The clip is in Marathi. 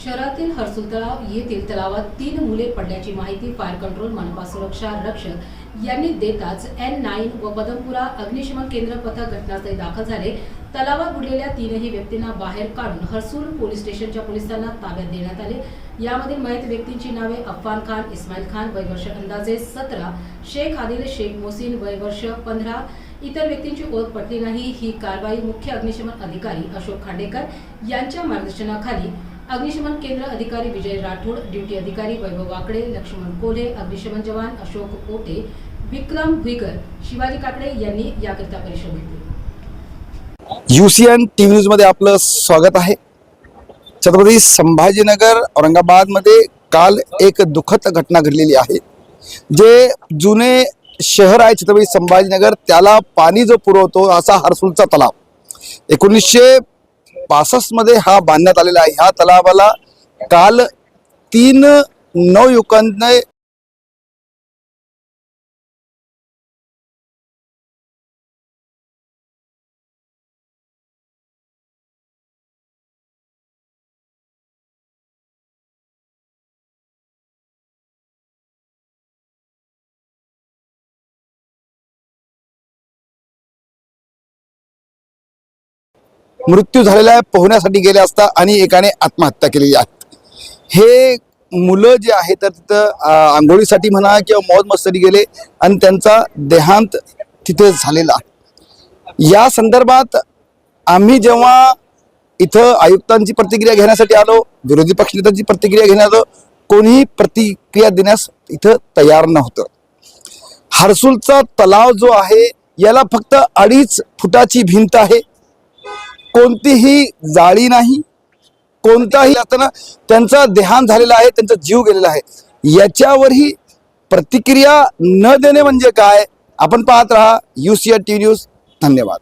शहरातील हर्सुल तलाव येथील तलावात 3 मुले पडल्याची माहिती फायर कंट्रोल मनपा सुरक्षा रक्षक यांनी देताच N9 व बदमपुरा अग्निशमन केंद्र पथक घटनास्थळी दाखल झाले। तलावात बुडलेल्या 3ही व्यक्तींना बाहेर काढून हर्सुल पोलीस स्टेशनच्या पोलिसांना ताब्यात देण्यात आले। यामध्ये मयत व्यक्तींची नावे अफान खान, इस्माईल खान वय वर्ष अंदाजे 17, शेख आदिल शेख मोहसिन वय वर्ष 15। इतर व्यक्तींची ओळख पटली नाही। ही कारवाई मुख्य अग्निशमन अधिकारी अशोक खांडेकर यांच्या मार्गदर्शनाखाली अग्निशमन केंद्र अधिकारी विजय राठोड, ड्यूटी अधिकारी वैभव वाकडे, लक्ष्मण कोल्हे, अग्निशमन जवान अशोक पोटे, विक्रम भुईकर, शिवाजी काकडे यांनी याकरिता परिश्रम घेतले। UCN TV न्यूज मध्ये आपलं स्वागत आहे। छत्रपती संभाजीनगर औरंगाबाद मध्ये काल एक दुःखद घटना घडलेली आहे। जे जुने शहर आहे छत्रपती संभाजीनगर त्याला पाणी जो पुरवतो असा हर्सुलचा तलाव 1965 मध्ये हा बांधण्यात आलेला आहे। ह्या तलावाला काल 3 नवयुवकांनी मृत्यू झालेला आहे पोहण्यासाठी गेले असता आणि एकाने आत्महत्या केलेली आहे। हे मुलं जे आहेत तर तिथं आंघोळीसाठी म्हणा किंवा मौज मस्तीसाठी गेले आणि त्यांचा देहांत तिथे झालेला आहे। या संदर्भात आम्ही जेव्हा इथं आयुक्तांची प्रतिक्रिया घेण्यासाठी आलो, विरोधी पक्षनेत्यांची प्रतिक्रिया घेण्यात आलो, कोणीही प्रतिक्रिया देण्यास इथं तयार नव्हतं। हर्सुलचा तलाव जो आहे याला फक्त 2.5 फुटाची भिंत आहे, कोणतीही जाळी नाही, कोणताही असताना त्यांचा देहांत झालेला आहे, त्यांचा जीव गेलेला आहे। याच्यावरही प्रतिक्रिया न देणे म्हणजे काय? आपण पाहत राहा UCN TV न्यूज। धन्यवाद।